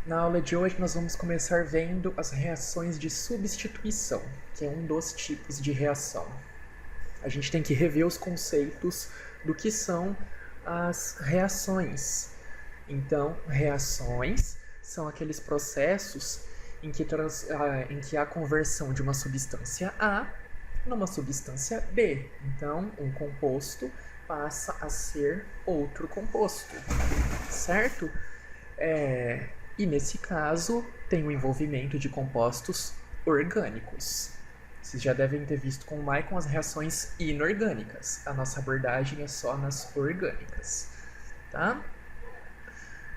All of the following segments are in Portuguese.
Na aula de hoje nós vamos começar vendo as reações de substituição, que é um dos tipos de reação. A gente tem que rever os conceitos do que são as reações. Então, reações são aqueles processos em que há conversão de uma substância A numa substância B. Então, um composto passa a ser outro composto, certo? E nesse caso, tem o envolvimento de compostos orgânicos. Vocês já devem ter visto com o Maicon as reações inorgânicas. A nossa abordagem é só nas orgânicas, tá?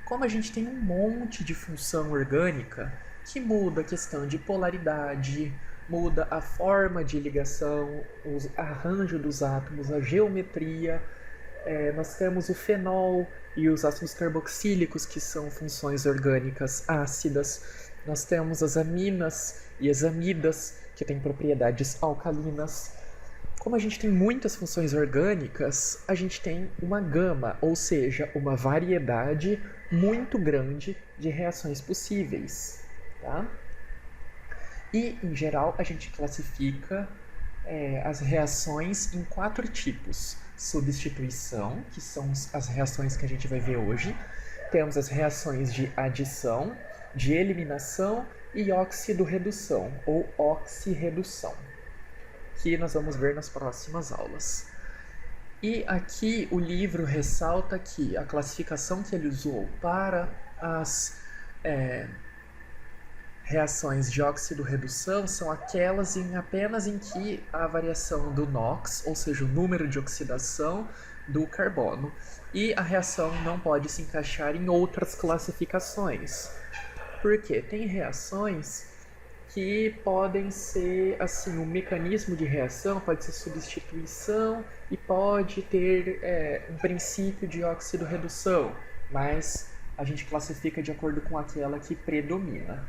Como a gente tem um monte de função orgânica que muda a questão de polaridade, muda a forma de ligação, o arranjo dos átomos, a geometria. Nós temos o fenol e os ácidos carboxílicos, que são funções orgânicas ácidas. Nós temos as aminas e as amidas, que têm propriedades alcalinas. Como a gente tem muitas funções orgânicas, a gente tem uma gama, ou seja, uma variedade muito grande de reações possíveis, tá? E, em geral, a gente classifica as reações em 4 tipos. Substituição, que são as reações que a gente vai ver hoje. Temos as reações de adição, de eliminação e oxidorredução, ou oxirredução, que nós vamos ver nas próximas aulas. E aqui o livro ressalta que a classificação que ele usou para as reações de oxidorredução são aquelas apenas em que há variação do NOx, ou seja, o número de oxidação do carbono, e a reação não pode se encaixar em outras classificações. Por quê? Tem reações que podem ser, assim, o mecanismo de reação pode ser substituição e pode ter um princípio de oxidorredução, mas a gente classifica de acordo com aquela que predomina.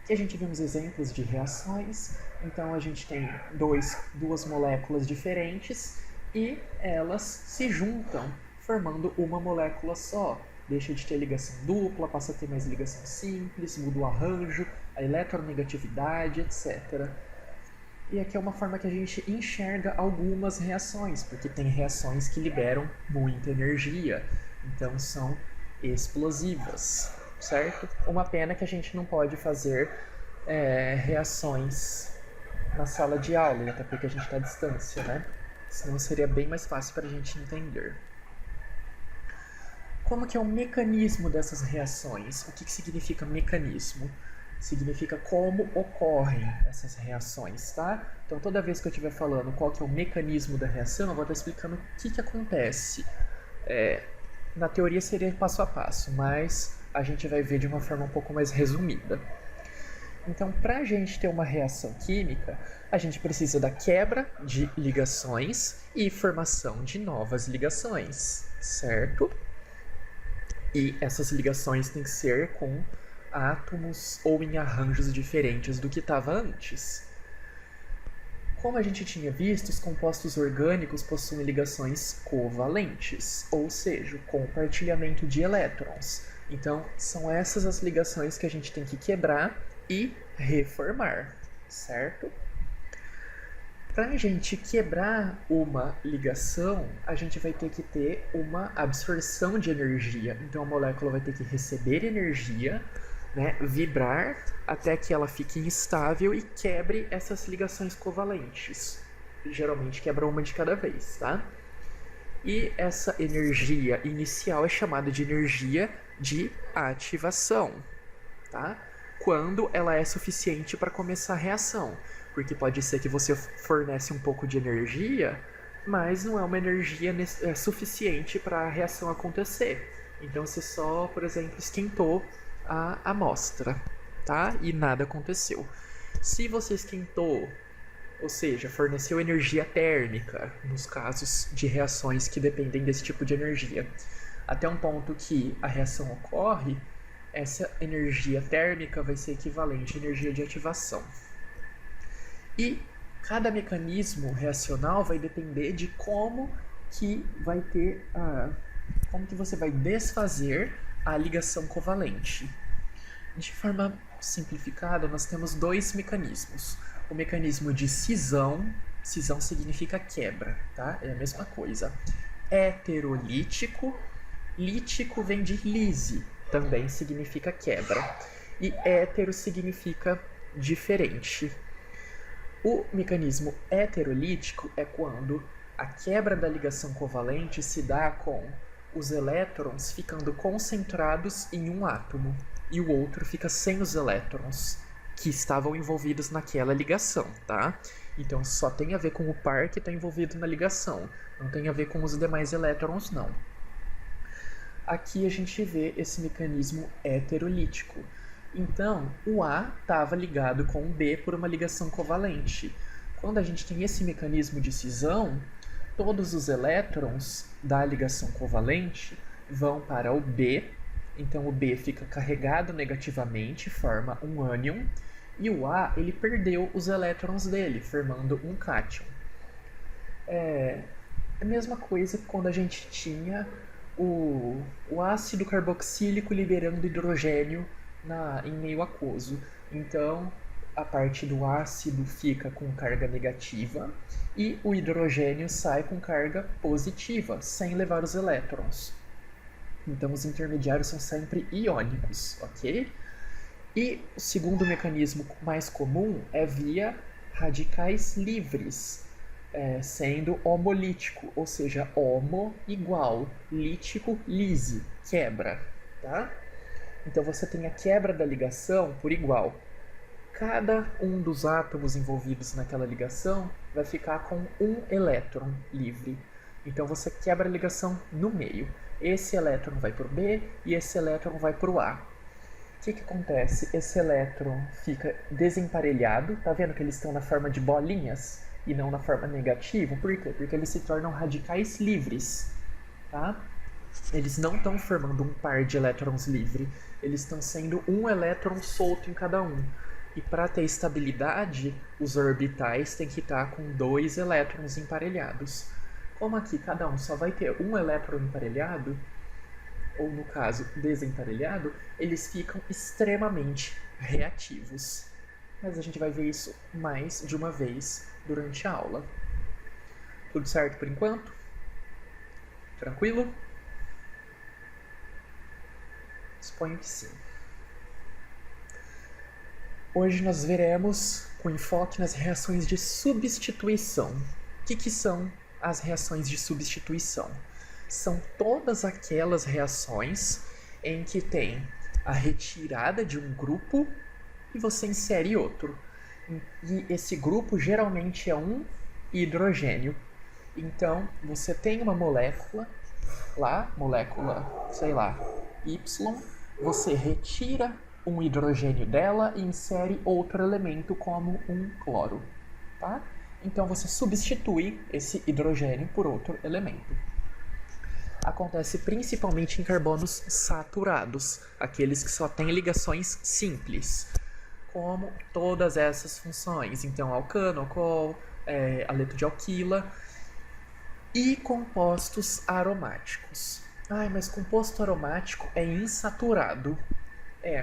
Aqui a gente vê uns exemplos de reações. Então a gente tem duas moléculas diferentes e elas se juntam formando uma molécula só. Deixa de ter ligação dupla, passa a ter mais ligação simples, muda o arranjo, a eletronegatividade, etc. E aqui é uma forma que a gente enxerga algumas reações, porque tem reações que liberam muita energia, então são explosivas, certo? Uma pena que a gente não pode fazer reações na sala de aula, até porque a gente está à distância, né? Senão seria bem mais fácil para a gente entender. Como que é o mecanismo dessas reações? O que significa mecanismo? Significa como ocorrem essas reações, tá? Então toda vez que eu estiver falando qual que é o mecanismo da reação, eu vou estar explicando o que acontece. Na teoria seria passo a passo, mas a gente vai ver de uma forma um pouco mais resumida. Então, para a gente ter uma reação química, a gente precisa da quebra de ligações e formação de novas ligações, certo? E essas ligações têm que ser com átomos ou em arranjos diferentes do que estava antes. Como a gente tinha visto, os compostos orgânicos possuem ligações covalentes, ou seja, compartilhamento de elétrons. Então, são essas as ligações que a gente tem que quebrar e reformar, certo? Para a gente quebrar uma ligação, a gente vai ter que ter uma absorção de energia. Então, a molécula vai ter que receber energia, né, vibrar até que ela fique instável e quebre essas ligações covalentes. Geralmente quebra uma de cada vez, tá? E essa energia inicial é chamada de energia de ativação, tá? Quando ela é suficiente para começar a reação. Porque pode ser que você fornece um pouco de energia, mas não é uma energia suficiente para a reação acontecer. Então você só, por exemplo, esquentou a amostra, tá? E nada aconteceu. Se você esquentou, ou seja, forneceu energia térmica, nos casos de reações que dependem desse tipo de energia, até um ponto que a reação ocorre, essa energia térmica vai ser equivalente à energia de ativação. E cada mecanismo reacional vai depender de como que vai ter como que você vai desfazer a ligação covalente. De forma simplificada, nós temos dois mecanismos. O mecanismo de cisão, cisão significa quebra, tá? É a mesma coisa. Heterolítico, lítico vem de lise, também significa quebra. E hétero significa diferente. O mecanismo heterolítico é quando a quebra da ligação covalente se dá com os elétrons ficando concentrados em um átomo e o outro fica sem os elétrons que estavam envolvidos naquela ligação, tá? Então só tem a ver com o par que está envolvido na ligação, não tem a ver com os demais elétrons, não. Aqui a gente vê esse mecanismo heterolítico. Então, o A estava ligado com o B por uma ligação covalente. Quando a gente tem esse mecanismo de cisão, todos os elétrons da ligação covalente vão para o B, então o B fica carregado negativamente, forma um ânion, e o A ele perdeu os elétrons dele, formando um cátion. É a mesma coisa que quando a gente tinha o ácido carboxílico liberando hidrogênio em meio aquoso. Então, a parte do ácido fica com carga negativa e o hidrogênio sai com carga positiva, sem levar os elétrons. Então, os intermediários são sempre iônicos, ok? E o segundo mecanismo mais comum é via radicais livres, sendo homolítico, ou seja, homo igual, lítico, lise, quebra, tá? Então você tem a quebra da ligação por igual. Cada um dos átomos envolvidos naquela ligação vai ficar com um elétron livre. Então você quebra a ligação no meio. Esse elétron vai para o B e esse elétron vai para o A. O que acontece? Esse elétron fica desemparelhado. Tá vendo que eles estão na forma de bolinhas e não na forma negativa? Por quê? Porque eles se tornam radicais livres, tá? Eles não estão formando um par de elétrons livre, eles estão sendo um elétron solto em cada um. E para ter estabilidade, os orbitais têm que estar com dois elétrons emparelhados. Como aqui cada um só vai ter um elétron emparelhado, ou no caso desemparelhado, eles ficam extremamente reativos. Mas a gente vai ver isso mais de uma vez durante a aula. Tudo certo por enquanto? Tranquilo? Suponho que sim. Hoje nós veremos com enfoque nas reações de substituição. O que são as reações de substituição? São todas aquelas reações em que tem a retirada de um grupo e você insere outro. E esse grupo geralmente é um hidrogênio. Então, você tem uma molécula lá, sei lá, Y, você retira um hidrogênio dela e insere outro elemento como um cloro, tá? Então você substitui esse hidrogênio por outro elemento. Acontece principalmente em carbonos saturados, aqueles que só têm ligações simples, como todas essas funções, então alcano, alcool, aleto de alquila e compostos aromáticos. Mas composto aromático é insaturado.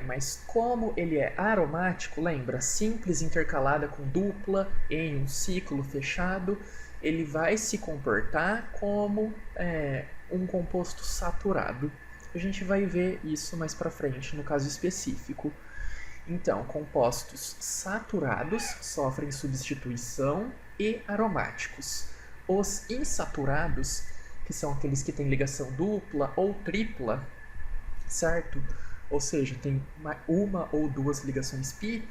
Mas como ele é aromático, lembra? Simples intercalada com dupla em um ciclo fechado, ele vai se comportar como um composto saturado. A gente vai ver isso mais pra frente no caso específico. Então, compostos saturados sofrem substituição e aromáticos. Os insaturados, que são aqueles que têm ligação dupla ou tripla, certo? Ou seja, tem uma ou duas ligações pi,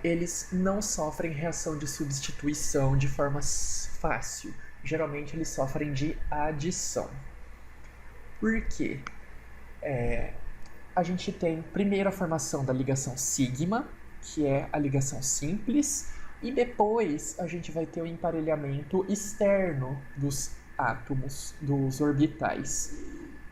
eles não sofrem reação de substituição de forma fácil. Geralmente eles sofrem de adição. Por quê? A gente tem primeiro a formação da ligação sigma, que é a ligação simples, e depois a gente vai ter o emparelhamento externo dos átomos, dos orbitais.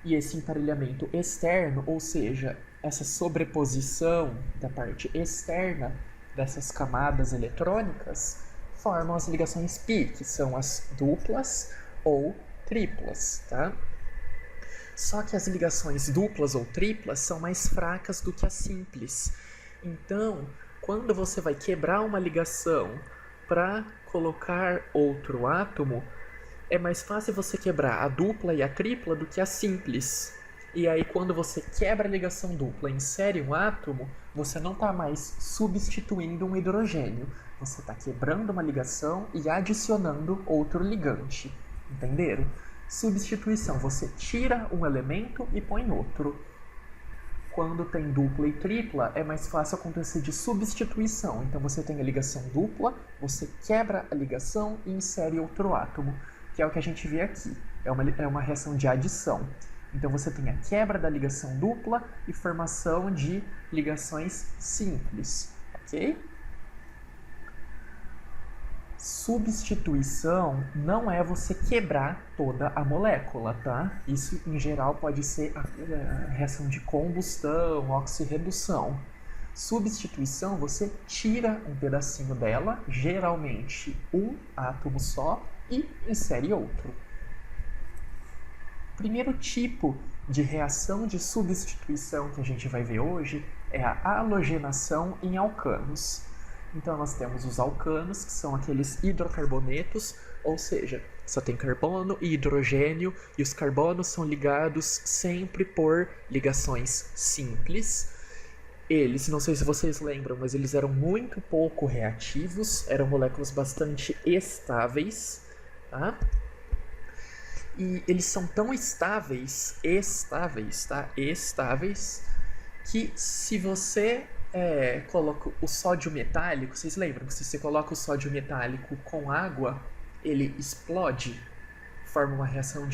E esse emparelhamento externo, ou seja, essa sobreposição da parte externa dessas camadas eletrônicas, formam as ligações pi, que são as duplas ou triplas, tá? Só que as ligações duplas ou triplas são mais fracas do que as simples. Então, quando você vai quebrar uma ligação para colocar outro átomo, é mais fácil você quebrar a dupla e a tripla do que a simples. E aí, quando você quebra a ligação dupla e insere um átomo, você não está mais substituindo um hidrogênio. Você está quebrando uma ligação e adicionando outro ligante. Entenderam? Substituição, você tira um elemento e põe outro. Quando tem dupla e tripla, é mais fácil acontecer de substituição. Então você tem a ligação dupla, você quebra a ligação e insere outro átomo, que é o que a gente vê aqui. É uma reação de adição. Então você tem a quebra da ligação dupla e formação de ligações simples, ok? Substituição não é você quebrar toda a molécula, tá? Isso, em geral, pode ser a reação de combustão, oxirredução. Substituição, você tira um pedacinho dela, geralmente um átomo só, e insere outro. O primeiro tipo de reação de substituição que a gente vai ver hoje é a halogenação em alcanos. Então nós temos os alcanos, que são aqueles hidrocarbonetos, ou seja, só tem carbono e hidrogênio, e os carbonos são ligados sempre por ligações simples. Eles, não sei se vocês lembram, mas eles eram muito pouco reativos, eram moléculas bastante estáveis, tá? E eles são tão estáveis, que se você coloca o sódio metálico, vocês lembram que se você coloca o sódio metálico com água, ele explode, forma uma reação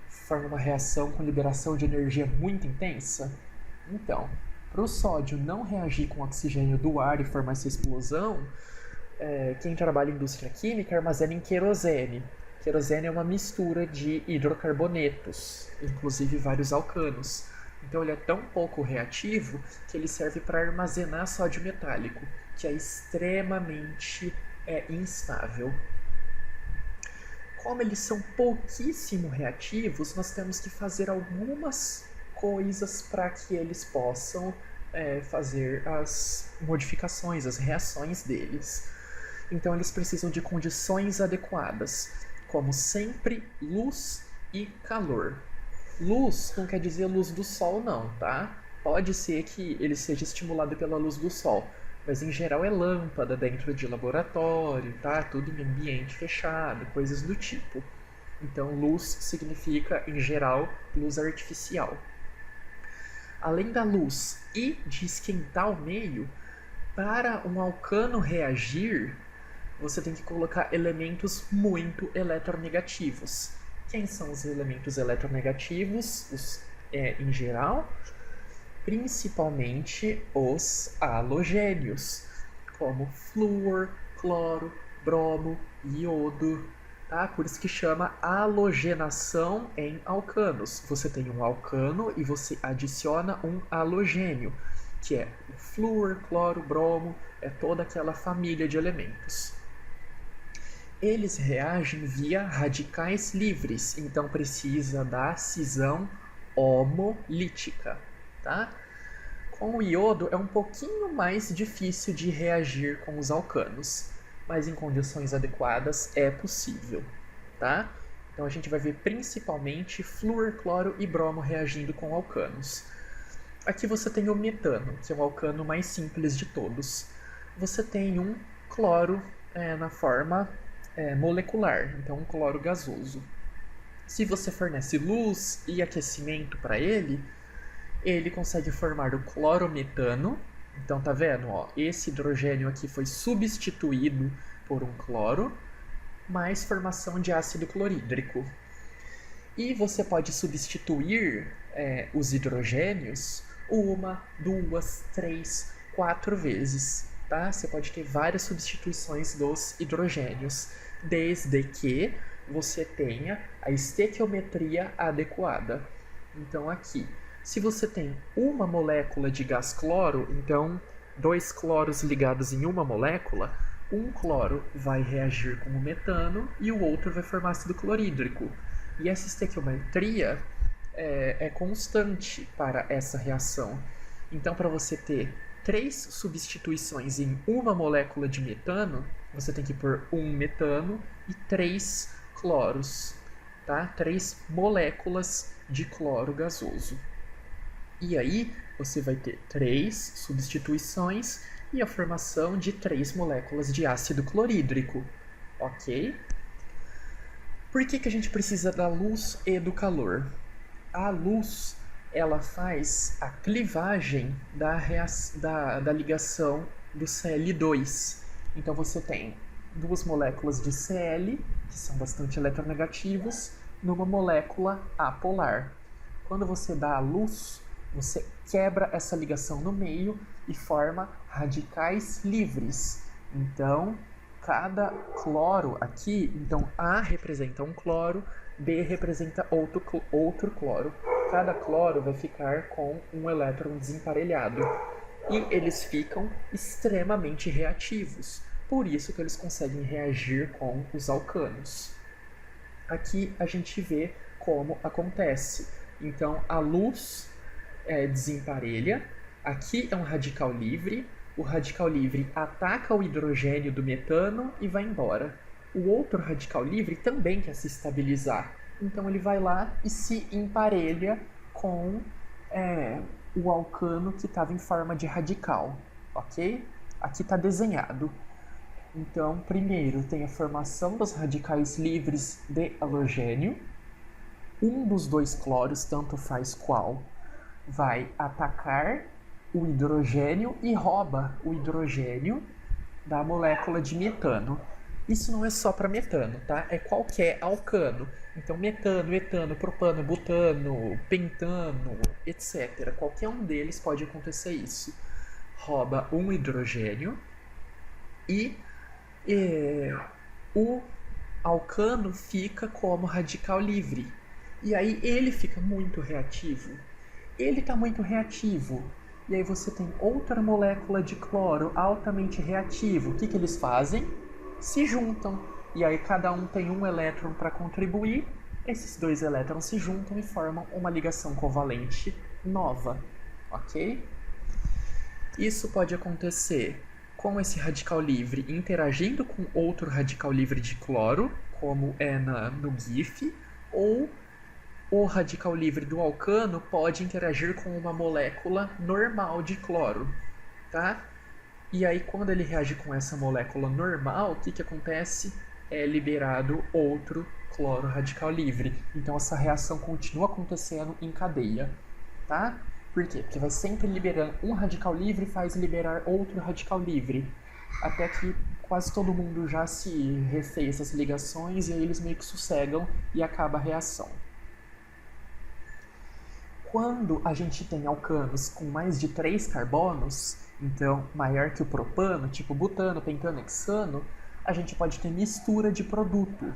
forma uma reação com liberação de energia muito intensa? Então, para o sódio não reagir com o oxigênio do ar e formar essa explosão, quem trabalha em indústria química armazena em querosene. Querosene é uma mistura de hidrocarbonetos, inclusive vários alcanos. Então ele é tão pouco reativo que ele serve para armazenar sódio metálico, que é extremamente instável. Como eles são pouquíssimo reativos, nós temos que fazer algumas coisas para que eles possam fazer as modificações, as reações deles. Então eles precisam de condições adequadas, como sempre luz e calor. Luz não quer dizer luz do sol não, tá? Pode ser que ele seja estimulado pela luz do sol, mas em geral é lâmpada dentro de laboratório, tá? Tudo em ambiente fechado, coisas do tipo. Então luz significa, em geral, luz artificial. Além da luz e de esquentar o meio, para um alcano reagir, você tem que colocar elementos muito eletronegativos. Quem são os elementos eletronegativos? Em geral, principalmente os halogênios, como flúor, cloro, bromo, iodo. Tá? Por isso que chama halogenação em alcanos. Você tem um alcano e você adiciona um halogênio, que é o flúor, cloro, bromo, é toda aquela família de elementos. Eles reagem via radicais livres, então precisa da cisão homolítica, tá? Com o iodo é um pouquinho mais difícil de reagir com os alcanos, mas em condições adequadas é possível, tá? Então a gente vai ver principalmente flúor, cloro e bromo reagindo com alcanos. Aqui você tem o metano, que é o alcano mais simples de todos. Você tem um cloro na forma molecular, então um cloro gasoso. Se você fornece luz e aquecimento para ele, ele consegue formar o clorometano. Então tá vendo? Ó, esse hidrogênio aqui foi substituído por um cloro, mais formação de ácido clorídrico. E você pode substituir os hidrogênios 1, 2, 3, 4 vezes. Tá? Você pode ter várias substituições dos hidrogênios, desde que você tenha a estequiometria adequada. Então aqui, se você tem uma molécula de gás cloro, então 2 cloros ligados em uma molécula, um cloro vai reagir com o metano e o outro vai formar ácido clorídrico. E essa estequiometria é constante para essa reação. Então, para você ter 3 substituições em uma molécula de metano, você tem que pôr um metano e 3 cloros, tá? 3 moléculas de cloro gasoso. E aí você vai ter 3 substituições e a formação de 3 moléculas de ácido clorídrico, ok? Por que a gente precisa da luz e do calor? A luz, ela faz a clivagem da ligação do Cl2. Então você tem 2 moléculas de Cl, que são bastante eletronegativos, numa molécula apolar. Quando você dá a luz, você quebra essa ligação no meio e forma radicais livres. Então, cada cloro aqui, então A representa um cloro, B representa outro cloro. Cada cloro vai ficar com um elétron desemparelhado. E eles ficam extremamente reativos. Por isso que eles conseguem reagir com os alcanos. Aqui a gente vê como acontece. Então, a luz desemparelha. Aqui é um radical livre. O radical livre ataca o hidrogênio do metano e vai embora. O outro radical livre também quer se estabilizar. Então ele vai lá e se emparelha com o alcano que estava em forma de radical, ok? Aqui está desenhado. Então, primeiro tem a formação dos radicais livres de halogênio. Um dos 2 cloros, tanto faz qual, vai atacar o hidrogênio e rouba o hidrogênio da molécula de metano. Isso não é só para metano, tá? É qualquer alcano. Então, metano, etano, propano, butano, pentano, etc. Qualquer um deles pode acontecer isso. Rouba um hidrogênio e o alcano fica como radical livre. E aí ele fica muito reativo. Ele está muito reativo. E aí você tem outra molécula de cloro altamente reativo. O que eles fazem? Se juntam. E aí cada um tem um elétron para contribuir. Esses 2 elétrons se juntam e formam uma ligação covalente nova. Ok? Isso pode acontecer com esse radical livre interagindo com outro radical livre de cloro, como é no GIF, ou o radical livre do alcano pode interagir com uma molécula normal de cloro, tá? E aí, quando ele reage com essa molécula normal, o que acontece? É liberado outro cloro radical livre. Então, essa reação continua acontecendo em cadeia, tá? Por quê? Porque vai sempre liberando um radical livre faz liberar outro radical livre, até que quase todo mundo já se refez essas ligações e aí eles meio que sossegam e acaba a reação. Quando a gente tem alcanos com mais de 3 carbonos, então maior que o propano, tipo butano, pentano, hexano, a gente pode ter mistura de produto,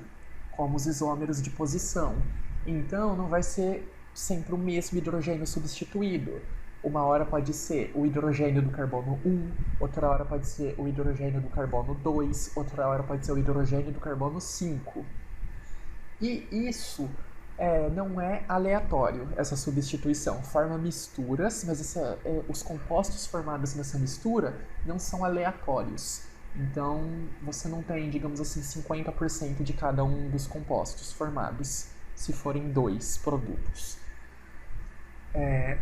como os isômeros de posição. Então não vai ser sempre o mesmo hidrogênio substituído. Uma hora pode ser o hidrogênio do carbono 1, outra hora pode ser o hidrogênio do carbono 2, outra hora pode ser o hidrogênio do carbono 5. E isso não é aleatório, essa substituição. Forma misturas, mas os compostos formados nessa mistura não são aleatórios. Então, você não tem, digamos assim, 50% de cada um dos compostos formados, se forem 2 produtos.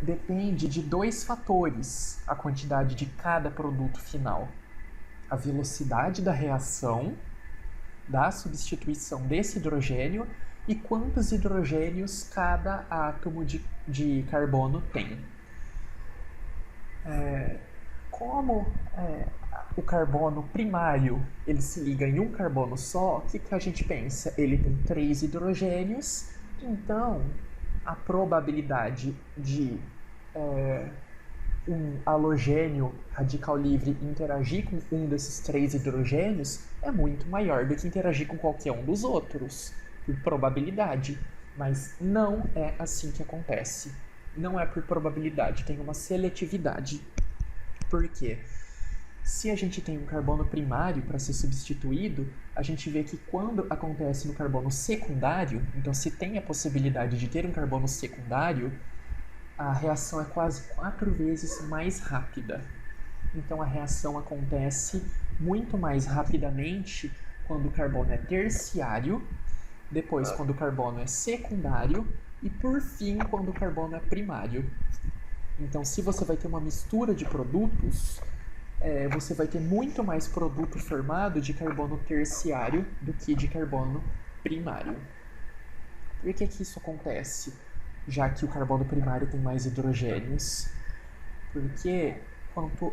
Depende de 2 fatores a quantidade de cada produto final. A velocidade da reação, da substituição desse hidrogênio e quantos hidrogênios cada átomo de carbono tem. Como o carbono primário ele se liga em um carbono só, o que a gente pensa? Ele tem 3 hidrogênios, então a probabilidade de um halogênio radical livre interagir com um desses 3 hidrogênios é muito maior do que interagir com qualquer um dos outros, por probabilidade. Mas não é assim que acontece. Não é por probabilidade, tem uma seletividade. Por quê? Se a gente tem um carbono primário para ser substituído, a gente vê que quando acontece no carbono secundário, então se tem a possibilidade de ter um carbono secundário, a reação é quase 4 vezes mais rápida. Então a reação acontece muito mais rapidamente quando o carbono é terciário, depois quando o carbono é secundário e por fim quando o carbono é primário. Então se você vai ter uma mistura de produtos, você vai ter muito mais produto formado de carbono terciário do que de carbono primário. Por que isso acontece? Já que o carbono primário tem mais hidrogênios. Porque quanto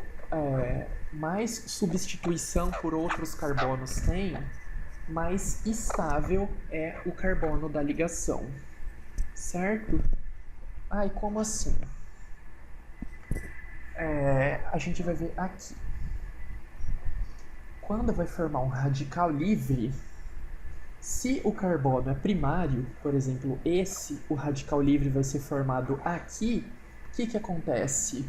mais substituição por outros carbonos tem, mais estável é o carbono da ligação. Certo? E como assim? A gente vai ver aqui. Quando vai formar um radical livre, se o carbono é primário, por exemplo, o radical livre vai ser formado aqui, o que acontece?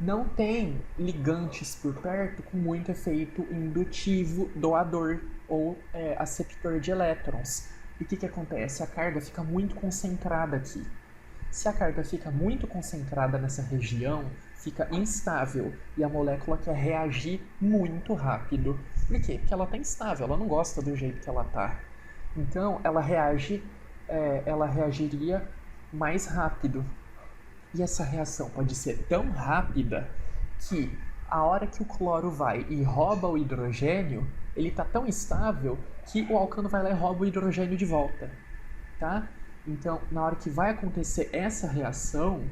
Não tem ligantes por perto com muito efeito indutivo doador ou aceptor de elétrons. E o que acontece? A carga fica muito concentrada aqui. Se a carga fica muito concentrada nessa região, fica instável e a molécula quer reagir muito rápido. Por quê? Porque ela está instável, ela não gosta do jeito que ela está. Então, ela reagiria mais rápido. E essa reação pode ser tão rápida que a hora que o cloro vai e rouba o hidrogênio, ele está tão instável que o alcano vai lá e rouba o hidrogênio de volta. Tá? Então, na hora que vai acontecer essa reação,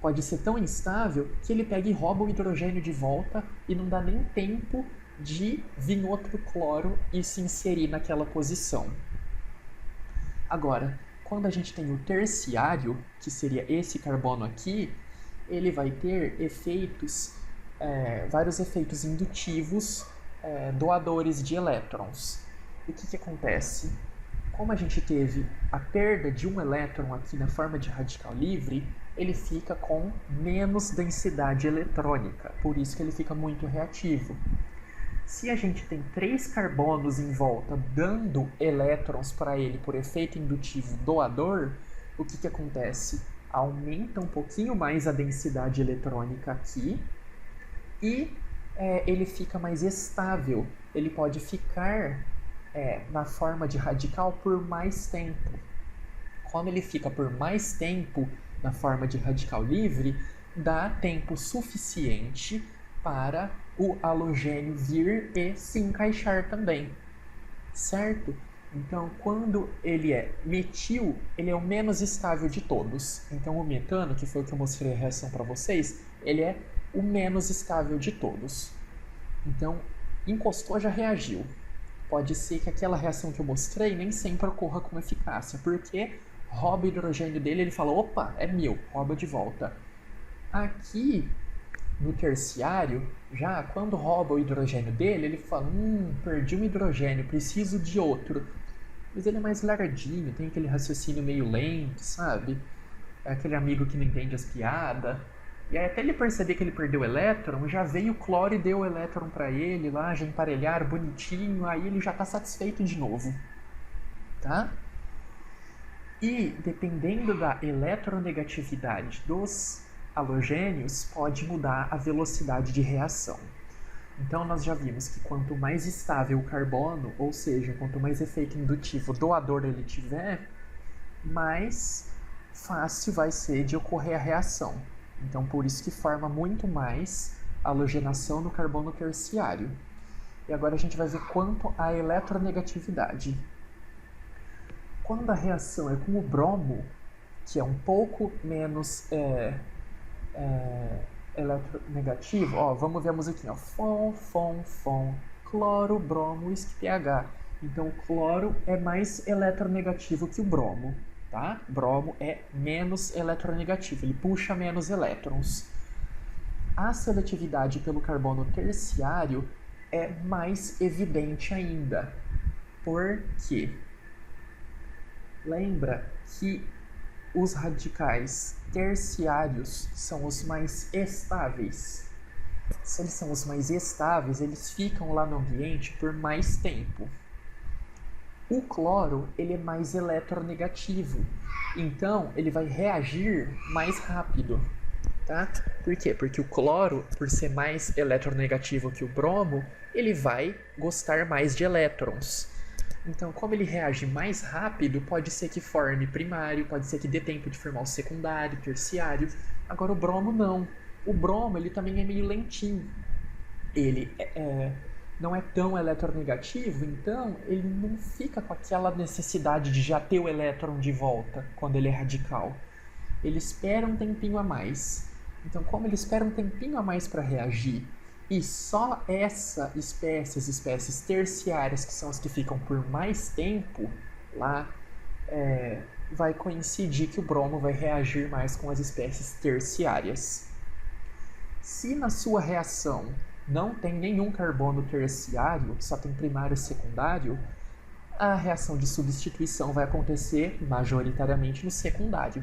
pode ser tão instável que ele pega e rouba o hidrogênio de volta e não dá nem tempo de vir outro cloro e se inserir naquela posição. Agora, quando a gente tem o terciário, que seria esse carbono aqui, ele vai ter vários efeitos indutivos doadores de elétrons. E o que acontece? Como a gente teve a perda de um elétron aqui na forma de radical livre, ele fica com menos densidade eletrônica, por isso que ele fica muito reativo. Se a gente tem 3 carbonos em volta dando elétrons para ele por efeito indutivo doador, o que acontece? Aumenta um pouquinho mais a densidade eletrônica aqui e ele fica mais estável. Ele pode ficar na forma de radical por mais tempo. Quando ele fica por mais tempo na forma de radical livre, dá tempo suficiente para o halogênio vir e se encaixar também, certo? Então, quando ele é metil, ele é o menos estável de todos. Então, o metano, que foi o que eu mostrei a reação para vocês, ele é o menos estável de todos. Então, encostou, já reagiu. Pode ser que aquela reação que eu mostrei nem sempre ocorra com eficácia, porque rouba o hidrogênio dele, ele fala, opa, é meu, rouba de volta. Aqui, no terciário, já quando rouba o hidrogênio dele, ele fala, perdi um hidrogênio, preciso de outro. Mas ele é mais largadinho, tem aquele raciocínio meio lento, sabe? É aquele amigo que não entende as piadas. E aí até ele perceber que ele perdeu o elétron, já veio o cloro e deu o elétron para ele lá, já emparelharam bonitinho, aí ele já está satisfeito de novo. Tá? E dependendo da eletronegatividade dos halogênios, pode mudar a velocidade de reação. Então nós já vimos que quanto mais estável o carbono, ou seja, quanto mais efeito indutivo doador ele tiver, mais fácil vai ser de ocorrer a reação. Então por isso que forma muito mais halogenação no carbono terciário. E agora a gente vai ver quanto à eletronegatividade. Quando a reação é com o bromo, que é um pouco menos eletronegativo, ó, vamos ver a musiquinha, Fom, cloro, bromo, uísque, pH. Então o cloro é mais eletronegativo que o bromo, tá? Bromo é menos eletronegativo, ele puxa menos elétrons. A seletividade pelo carbono terciário é mais evidente ainda. Por quê? Lembra que os radicais terciários são os mais estáveis. Se eles são os mais estáveis, eles ficam lá no ambiente por mais tempo. O cloro, ele é mais eletronegativo, então ele vai reagir mais rápido, tá? Por quê? Porque o cloro, por ser mais eletronegativo que o bromo, ele vai gostar mais de elétrons. Então, como ele reage mais rápido, pode ser que forme primário, pode ser que dê tempo de formar o secundário, terciário. Agora o bromo não. O bromo, ele também é meio lentinho. Ele não é tão eletronegativo, então ele não fica com aquela necessidade de já ter o elétron de volta quando ele é radical. Ele espera um tempinho a mais. Então, como ele espera um tempinho a mais para reagir, e só as espécies terciárias, que são as que ficam por mais tempo lá, vai coincidir que o bromo vai reagir mais com as espécies terciárias. Se na sua reação não tem nenhum carbono terciário, só tem primário e secundário, a reação de substituição vai acontecer majoritariamente no secundário.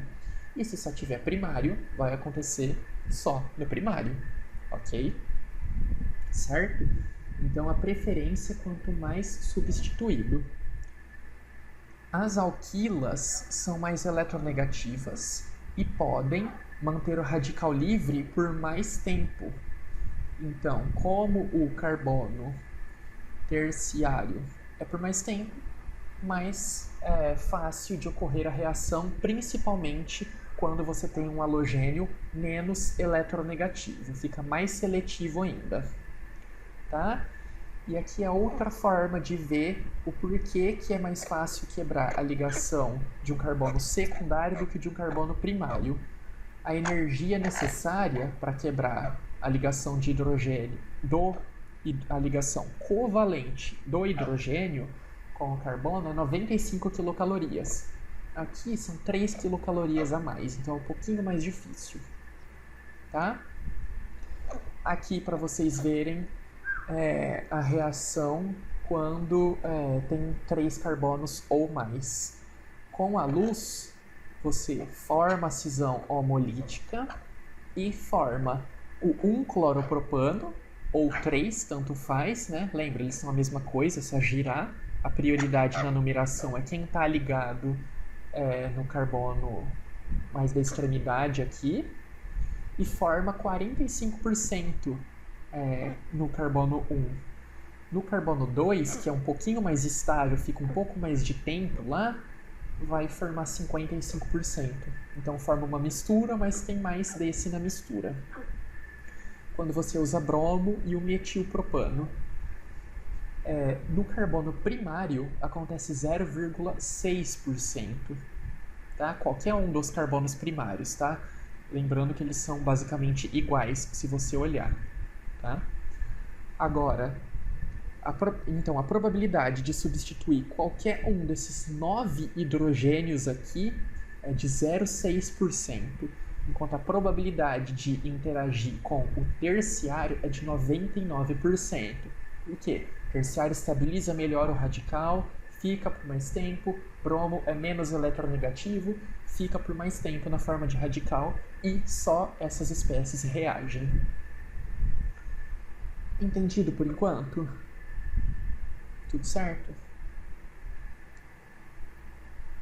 E se só tiver primário, vai acontecer só no primário, ok? Certo? Então a preferência é quanto mais substituído. As alquilas são mais eletronegativas e podem manter o radical livre por mais tempo. Então, como o carbono terciário é por mais tempo, mais fácil de ocorrer a reação, principalmente quando você tem um halogênio menos eletronegativo, fica mais seletivo ainda, tá? E aqui é outra forma de ver o porquê que é mais fácil quebrar a ligação de um carbono secundário do que de um carbono primário. A energia necessária para quebrar a ligação de hidrogênio, a ligação covalente do hidrogênio com o carbono é 95 quilocalorias. Aqui são 3 quilocalorias a mais, então é um pouquinho mais difícil, tá? Aqui para vocês verem a reação quando tem 3 carbonos ou mais. Com a luz, você forma a cisão homolítica e forma o 1-cloropropano, ou 3, tanto faz, né? Lembra, eles são a mesma coisa, é só girar. A prioridade na numeração é quem está ligado no carbono mais da extremidade aqui. E forma 45% no carbono 1. No carbono 2, que é um pouquinho mais estável, fica um pouco mais de tempo lá, vai formar 55%. Então forma uma mistura, mas tem mais desse na mistura. Quando você usa bromo e o metilpropano. No carbono primário acontece 0,6%. Tá? Qualquer um dos carbonos primários, tá? Lembrando que eles são basicamente iguais se você olhar. Tá? Agora, então a probabilidade de substituir qualquer um desses 9 hidrogênios aqui é de 0,6%, enquanto a probabilidade de interagir com o terciário é de 99%. Por quê? O terciário estabiliza melhor o radical, fica por mais tempo, bromo é menos eletronegativo, fica por mais tempo na forma de radical e só essas espécies reagem. Entendido por enquanto? Tudo certo?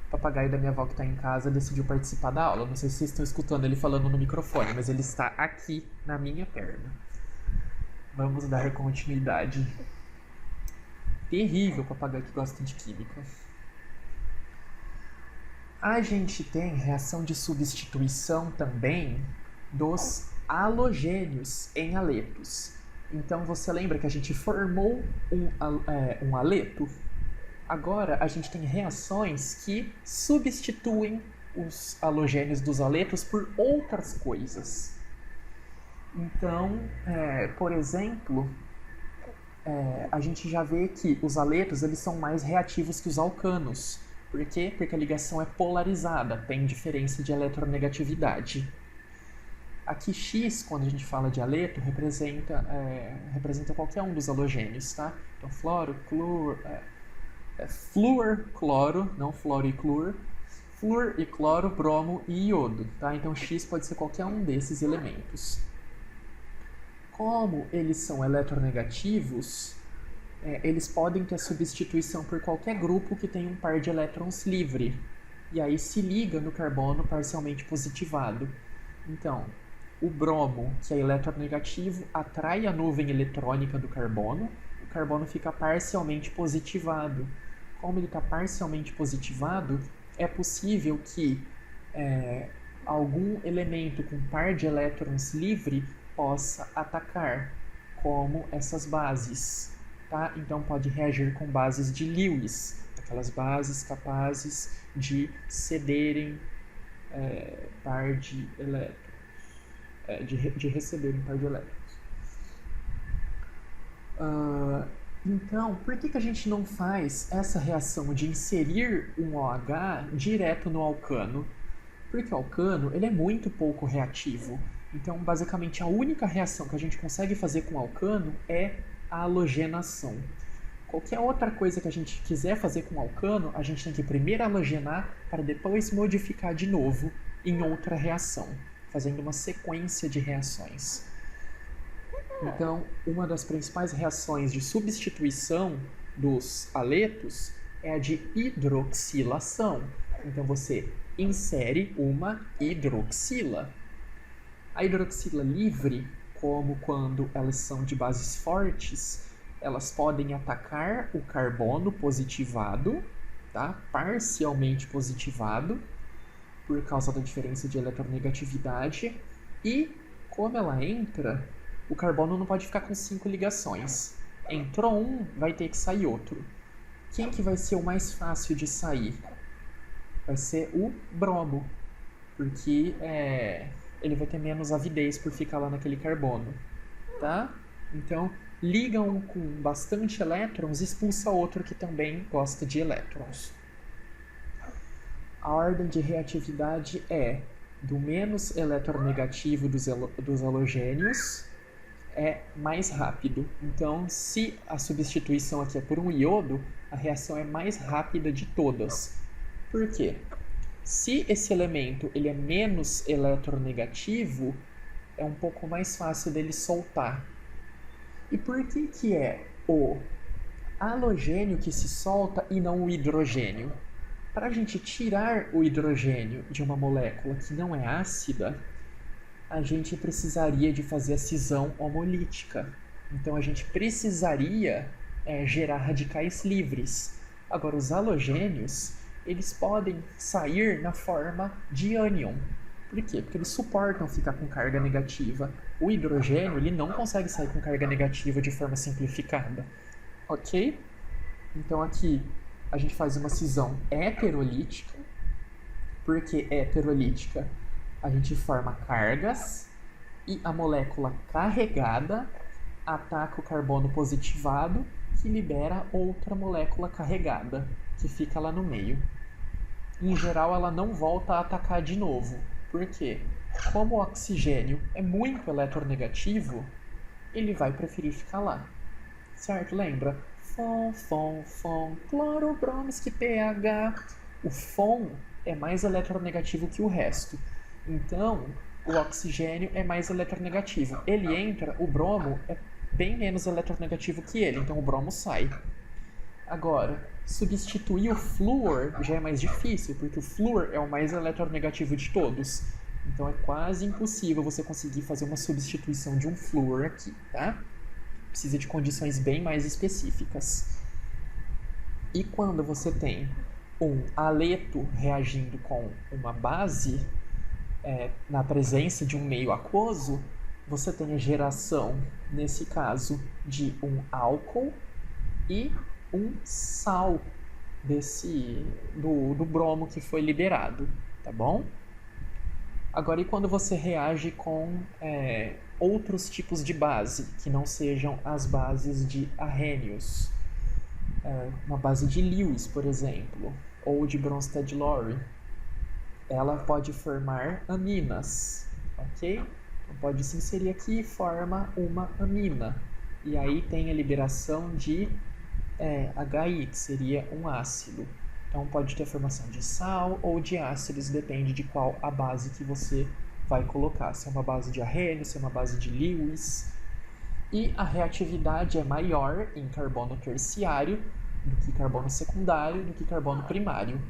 O papagaio da minha avó que está em casa decidiu participar da aula. Não sei se vocês estão escutando ele falando no microfone, mas ele está aqui na minha perna. Vamos dar continuidade. Terrível papagaio que gosta de química. A gente tem reação de substituição também dos halogênios em aletos. Então você lembra que a gente formou um aleto? Agora a gente tem reações que substituem os halogênios dos aletos por outras coisas. Então, por exemplo, a gente já vê que os aletos eles são mais reativos que os alcanos. Por quê? Porque a ligação é polarizada, tem diferença de eletronegatividade. Aqui X, quando a gente fala de aleto, representa qualquer um dos halogênios, tá? Então fluor, cloro, não floro e cloro, flúor e cloro, bromo e iodo, tá? Então X pode ser qualquer um desses elementos. Como eles são eletronegativos, eles podem ter substituição por qualquer grupo que tenha um par de elétrons livre. E aí se liga no carbono parcialmente positivado. Então, o bromo, que é eletronegativo, atrai a nuvem eletrônica do carbono. O carbono fica parcialmente positivado. Como ele está parcialmente positivado, é possível que algum elemento com par de elétrons livre possa atacar, como essas bases. Tá? Então pode reagir com bases de Lewis, aquelas bases capazes de cederem par de elétrons, de receberem par de elétrons. Então, por que a gente não faz essa reação de inserir um OH direto no alcano? Porque o alcano ele é muito pouco reativo. Então, basicamente, a única reação que a gente consegue fazer com o alcano é a halogenação. Qualquer outra coisa que a gente quiser fazer com o alcano, a gente tem que primeiro halogenar para depois modificar de novo em outra reação, fazendo uma sequência de reações. Então, uma das principais reações de substituição dos aletos é a de hidroxilação. Então, você insere uma hidroxila. A hidroxila livre, como quando elas são de bases fortes, elas podem atacar o carbono positivado, tá? Parcialmente positivado, por causa da diferença de eletronegatividade. E, como ela entra, o carbono não pode ficar com 5 ligações. Entrou um, vai ter que sair outro. Quem que vai ser o mais fácil de sair? Vai ser o bromo, porque ele vai ter menos avidez por ficar lá naquele carbono, tá? Então, liga um com bastante elétrons e expulsa outro que também gosta de elétrons. A ordem de reatividade é do menos eletronegativo dos halogênios é mais rápido. Então, se a substituição aqui é por um iodo, a reação é mais rápida de todas. Por quê? Se esse elemento ele é menos eletronegativo, é um pouco mais fácil dele soltar. E por que é o halogênio que se solta e não o hidrogênio? Para a gente tirar o hidrogênio de uma molécula que não é ácida, a gente precisaria de fazer a cisão homolítica. Então a gente precisaria gerar radicais livres. Agora, os halogênios, eles podem sair na forma de ânion. Por quê? Porque eles suportam ficar com carga negativa. O hidrogênio ele não consegue sair com carga negativa de forma simplificada. Ok? Então aqui a gente faz uma cisão heterolítica. Por que heterolítica? A gente forma cargas e a molécula carregada ataca o carbono positivado, que libera outra molécula carregada, que fica lá no meio. Em geral, ela não volta a atacar de novo. Por quê? Como o oxigênio é muito eletronegativo, ele vai preferir ficar lá. Certo? Lembra? Fom, cloro, bromo, pH. O Fom é mais eletronegativo que o resto. Então, o oxigênio é mais eletronegativo. Ele entra, o bromo é bem menos eletronegativo que ele, então o bromo sai. Agora, substituir o flúor já é mais difícil, porque o flúor é o mais eletronegativo de todos. Então é quase impossível você conseguir fazer uma substituição de um flúor aqui, tá? Precisa de condições bem mais específicas. E quando você tem um aleto reagindo com uma base, na presença de um meio aquoso, você tem a geração, nesse caso, de um álcool e um sal do bromo que foi liberado, tá bom? Agora, e quando você reage com outros tipos de base, que não sejam as bases de arrênios? Uma base de Lewis, por exemplo, ou de Bronsted-Lowry. Ela pode formar aminas, ok? Então pode se inserir aqui e forma uma amina. E aí tem a liberação de HI, que seria um ácido. Então pode ter formação de sal ou de ácidos, depende de qual a base que você vai colocar. Se é uma base de arrênio, se é uma base de Lewis. E a reatividade é maior em carbono terciário do que carbono secundário, do que carbono primário.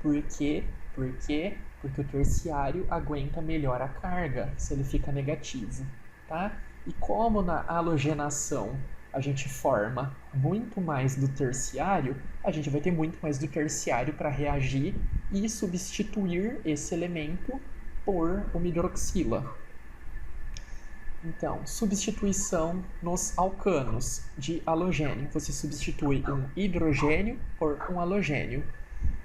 Por quê? Porque o terciário aguenta melhor a carga se ele fica negativo, tá? E como na halogenação a gente forma muito mais do terciário, a gente vai ter muito mais do terciário para reagir e substituir esse elemento por uma hidroxila. Então, substituição nos alcanos de halogênio. Você substitui um hidrogênio por um halogênio.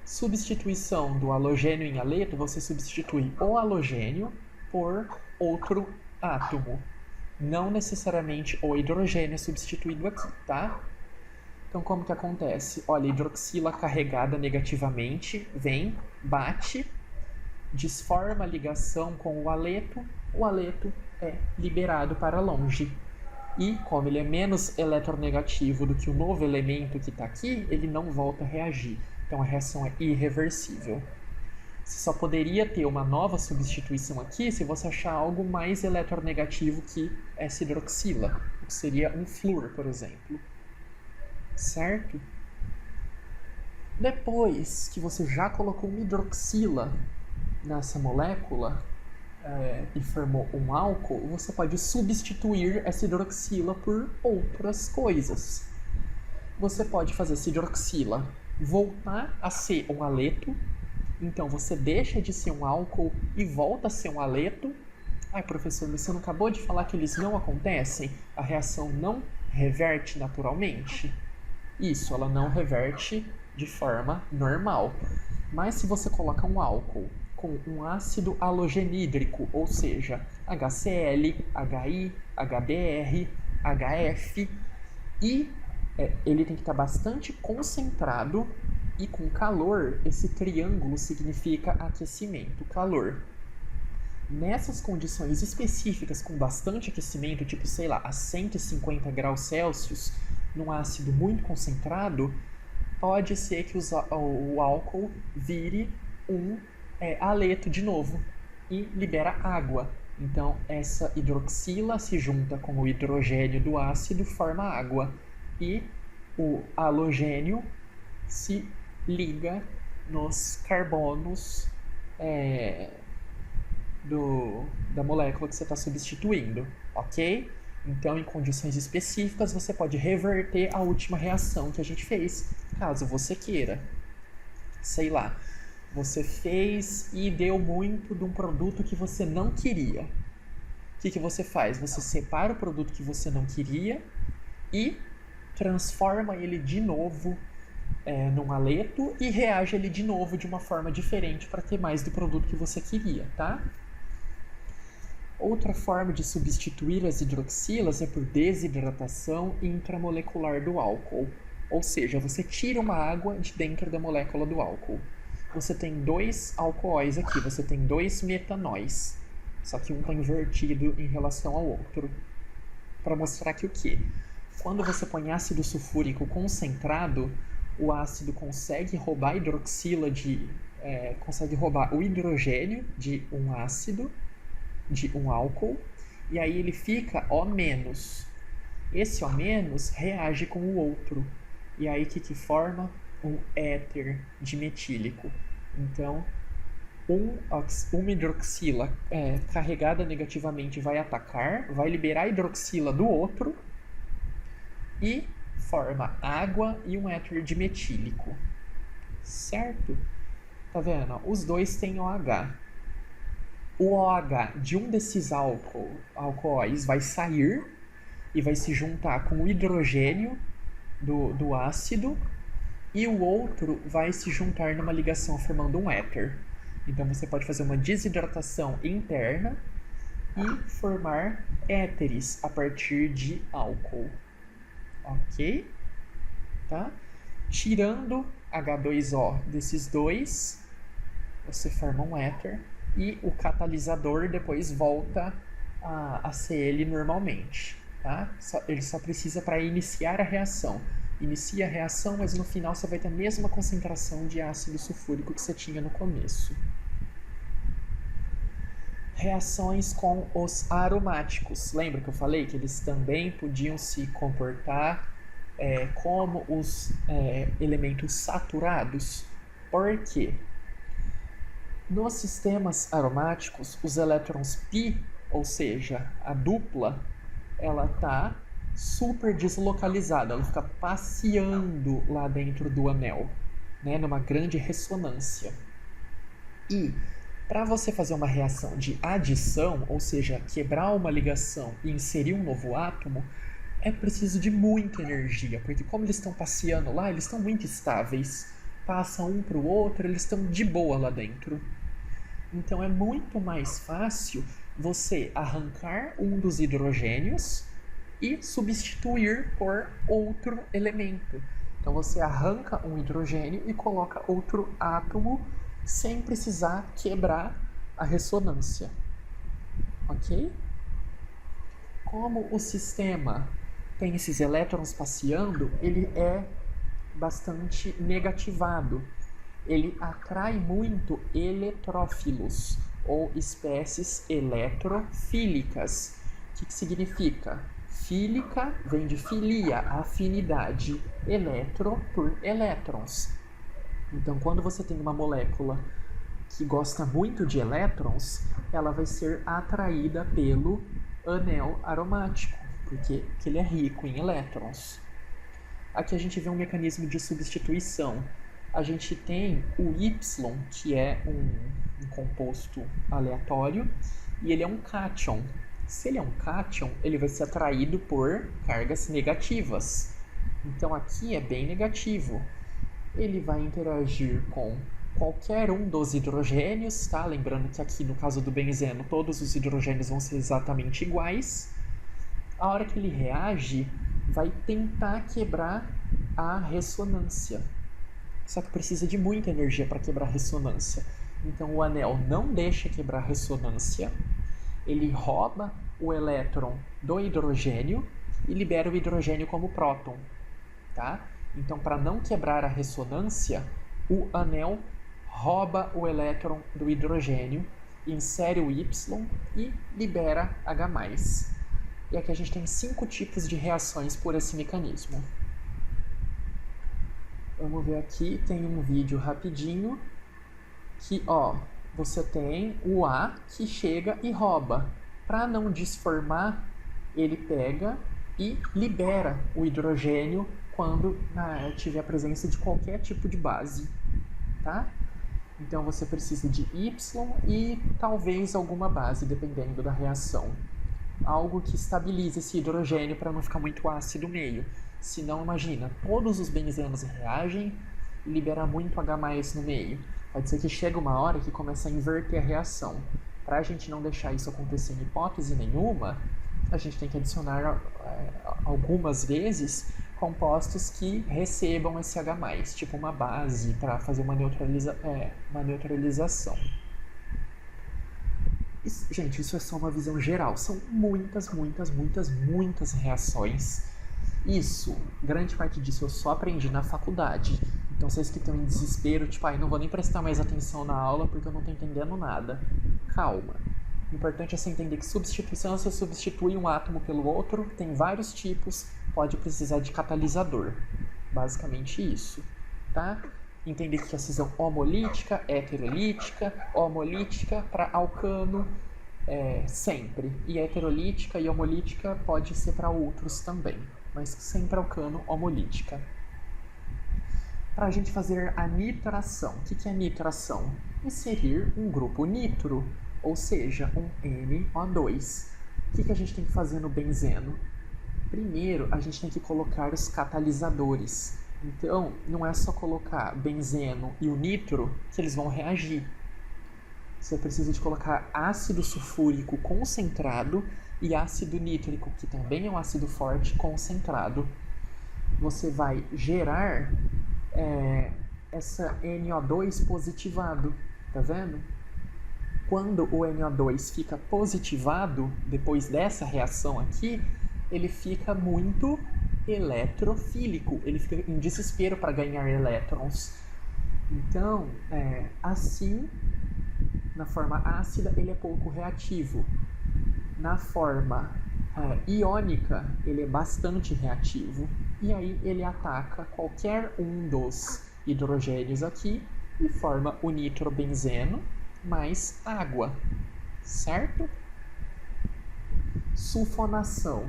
Substituição do halogênio em haleto, você substitui o halogênio por outro átomo. Não necessariamente o hidrogênio é substituído aqui, tá? Então, como que acontece? Olha, a hidroxila carregada negativamente vem, bate, desforma a ligação com o haleto é liberado para longe. E, como ele é menos eletronegativo do que o novo elemento que está aqui, ele não volta a reagir. Então, a reação é irreversível. Você só poderia ter uma nova substituição aqui se você achar algo mais eletronegativo que essa hidroxila, que seria um flúor, por exemplo. Certo? Depois que você já colocou uma hidroxila nessa molécula e formou um álcool, você pode substituir essa hidroxila por outras coisas. Você pode fazer essa hidroxila voltar a ser um haleto, então você deixa de ser um álcool e volta a ser um haleto. Ai, professor, mas você não acabou de falar que eles não acontecem? A reação não reverte naturalmente? Isso, ela não reverte de forma normal. Mas se você coloca um álcool com um ácido halogenídrico, ou seja, HCl, HI, HBr, HF, e ele tem que estar bastante concentrado e com calor. Esse triângulo significa aquecimento, calor. Nessas condições específicas com bastante aquecimento, tipo, sei lá, a 150 graus Celsius, num ácido muito concentrado, pode ser que o álcool vire um haleto de novo e libera água. Então, essa hidroxila se junta com o hidrogênio do ácido, forma água. E o halogênio se liga nos carbonos da molécula que você está substituindo, ok? Então, em condições específicas, você pode reverter a última reação que a gente fez, caso você queira. Sei lá, você fez e deu muito de um produto que você não queria. O que você faz? Você separa o produto que você não queria e transforma ele de novo num haleto e reage ele de novo de uma forma diferente para ter mais do produto que você queria, tá? Outra forma de substituir as hidroxilas é por desidratação intramolecular do álcool. Ou seja, você tira uma água de dentro da molécula do álcool. Você tem dois alcoóis aqui, você tem dois metanóis. Só que um está invertido em relação ao outro. Para mostrar que o quê? Quando você põe ácido sulfúrico concentrado, o ácido consegue roubar a hidroxila consegue roubar o hidrogênio de um ácido, de um álcool, e aí ele fica O-. Esse O- reage com o outro. E aí o que forma? Um éter dimetílico. Então, uma hidroxila carregada negativamente vai atacar, vai liberar a hidroxila do outro e forma água e um éter dimetílico. Certo? Tá vendo? Os dois têm OH. O OH de um desses alcoóis vai sair e vai se juntar com o hidrogênio do ácido, e o outro vai se juntar numa ligação formando um éter. Então você pode fazer uma desidratação interna e formar éteres a partir de álcool. Ok? Tá? Tirando H2O desses dois, você forma um éter e o catalisador depois volta a ser ele normalmente. Tá? Ele só precisa para iniciar a reação. Inicia a reação, mas no final você vai ter a mesma concentração de ácido sulfúrico que você tinha no começo. Reações com os aromáticos. Lembra que eu falei que eles também podiam se comportar como os elementos saturados? Por quê? Nos sistemas aromáticos, os elétrons π, ou seja, a dupla, ela está super deslocalizada, ela fica passeando lá dentro do anel, né, numa grande ressonância. E para você fazer uma reação de adição, ou seja, quebrar uma ligação e inserir um novo átomo, é preciso de muita energia, porque como eles estão passeando lá, eles estão muito estáveis, passam um para o outro, eles estão de boa lá dentro. Então é muito mais fácil você arrancar um dos hidrogênios e substituir por outro elemento. Então você arranca um hidrogênio e coloca outro átomo sem precisar quebrar a ressonância. Ok? Como o sistema tem esses elétrons passeando, ele é bastante negativado. Ele atrai muito eletrófilos, ou espécies eletrofílicas. O que significa? Fílica vem de filia, afinidade, eletro por elétrons. Então, quando você tem uma molécula que gosta muito de elétrons, ela vai ser atraída pelo anel aromático, porque ele é rico em elétrons. Aqui a gente vê um mecanismo de substituição. A gente tem o Y, que é um composto aleatório, e ele é um cátion. Se ele é um cátion, ele vai ser atraído por cargas negativas. Então aqui é bem negativo. Ele vai interagir com qualquer um dos hidrogênios, tá? Lembrando que aqui no caso do benzeno, todos os hidrogênios vão ser exatamente iguais. A hora que ele reage, vai tentar quebrar a ressonância. Só que precisa de muita energia para quebrar a ressonância. Então o anel não deixa quebrar a ressonância, ele rouba o elétron do hidrogênio e libera o hidrogênio como próton. Tá? Então, para não quebrar a ressonância, o anel rouba o elétron do hidrogênio, insere o Y e libera H+. E aqui a gente tem 5 tipos de reações por esse mecanismo. Vamos ver aqui, tem um vídeo rapidinho que, você tem o A que chega e rouba. Para não desformar, ele pega e libera o hidrogênio quando tiver a presença de qualquer tipo de base, tá? Então você precisa de Y e talvez alguma base, dependendo da reação. Algo que estabilize esse hidrogênio para não ficar muito ácido no meio. Senão, imagina, todos os benzenos reagem e libera muito H+ no meio. Pode ser que chegue uma hora que comece a inverter a reação. Para a gente não deixar isso acontecer em hipótese nenhuma, a gente tem que adicionar algumas vezes compostos que recebam esse H+, tipo uma base para fazer uma neutralização. Gente, isso é só uma visão geral. São muitas reações. Isso, grande parte disso eu só aprendi na faculdade. Então vocês que estão em desespero, tipo, não vou nem prestar mais atenção na aula porque eu não estou entendendo nada. Calma. O importante é você entender que substituição, você substitui um átomo pelo outro, tem vários tipos, pode precisar de catalisador. Basicamente isso, tá? Entender que a cisão homolítica, heterolítica, homolítica para alcano sempre. E heterolítica e homolítica pode ser para outros também, mas sempre alcano homolítica. Para a gente fazer a nitração. O que é nitração? Inserir um grupo nitro, ou seja, um NO2. O que a gente tem que fazer no benzeno? Primeiro, a gente tem que colocar os catalisadores. Então, não é só colocar benzeno e o nitro que eles vão reagir. Você precisa de colocar ácido sulfúrico concentrado e ácido nítrico, que também é um ácido forte, concentrado. Você vai gerar essa NO2 positivado, tá vendo? Quando o NO2 fica positivado, depois dessa reação aqui, ele fica muito eletrofílico, ele fica em desespero para ganhar elétrons. Então, assim na forma ácida, ele é pouco reativo. Na forma iônica, ele é bastante reativo. E aí ele ataca qualquer um dos hidrogênios aqui e forma o nitrobenzeno mais água, certo? Sulfonação.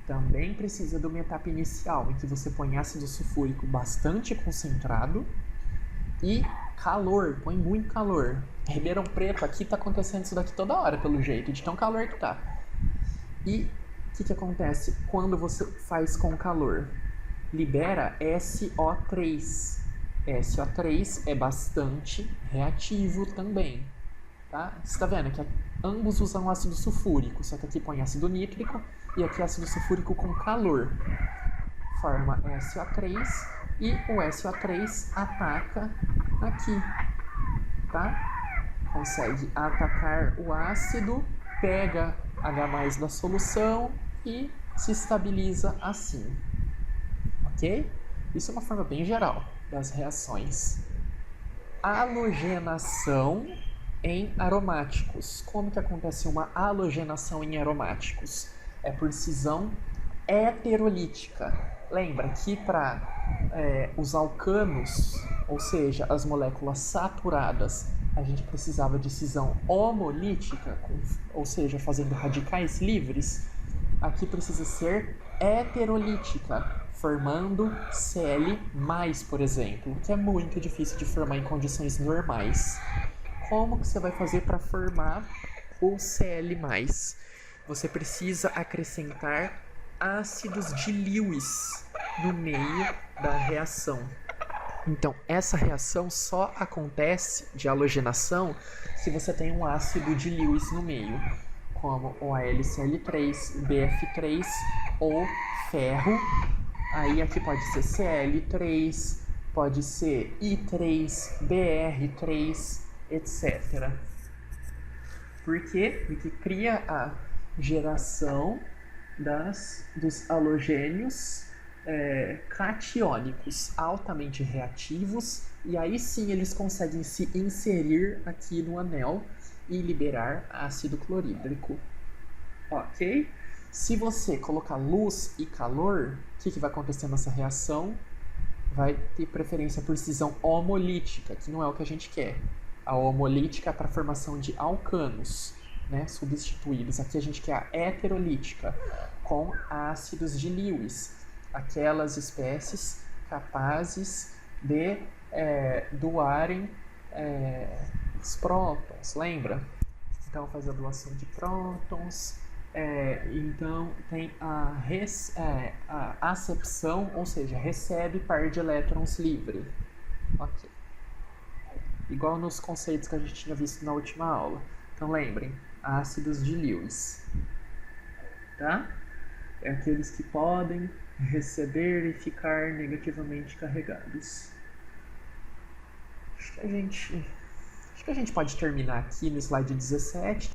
Também precisa de uma etapa inicial, em que você põe ácido sulfúrico bastante concentrado e calor, põe muito calor. Ribeirão Preto, aqui tá acontecendo isso daqui toda hora, pelo jeito, de tão calor que tá. E o que acontece quando você faz com calor? Libera SO3. SO3 é bastante reativo também, tá? Você está vendo que ambos usam ácido sulfúrico, só que aqui põe ácido nítrico e aqui ácido sulfúrico com calor. Forma SO3 e o SO3 ataca aqui, tá? Consegue atacar o ácido, pega H+ da solução e se estabiliza assim, ok? Isso é uma forma bem geral das reações. Halogenação em aromáticos. Como que acontece uma halogenação em aromáticos? É por cisão heterolítica. Lembra que para os alcanos, ou seja, as moléculas saturadas, a gente precisava de cisão homolítica, ou seja, fazendo radicais livres. Aqui precisa ser heterolítica, formando Cl+, por exemplo, que é muito difícil de formar em condições normais. Como que você vai fazer para formar o Cl+? Você precisa acrescentar ácidos de Lewis no meio da reação. Então, essa reação só acontece de halogenação se você tem um ácido de Lewis no meio, como o AlCl3, o BF3 ou ferro. Aí aqui pode ser Cl3, pode ser I3, BR3, etc. Por quê? Porque cria a geração dos halogênios catiônicos altamente reativos, e aí sim eles conseguem se inserir aqui no anel e liberar ácido clorídrico. Ok? Se você colocar luz e calor, o que vai acontecer nessa reação? Vai ter preferência por cisão homolítica, que não é o que a gente quer. A homolítica é para a formação de alcanos, né, substituídos. Aqui a gente quer a heterolítica, com ácidos de Lewis, aquelas espécies capazes de doarem os prótons, lembra? Então faz a doação de prótons. Então tem a acepção, ou seja, recebe par de elétrons livre. Ok. Igual nos conceitos que a gente tinha visto na última aula. Então lembrem, ácidos de Lewis, tá? É aqueles que podem receber e ficar negativamente carregados. Acho que a gente pode terminar aqui no slide 17.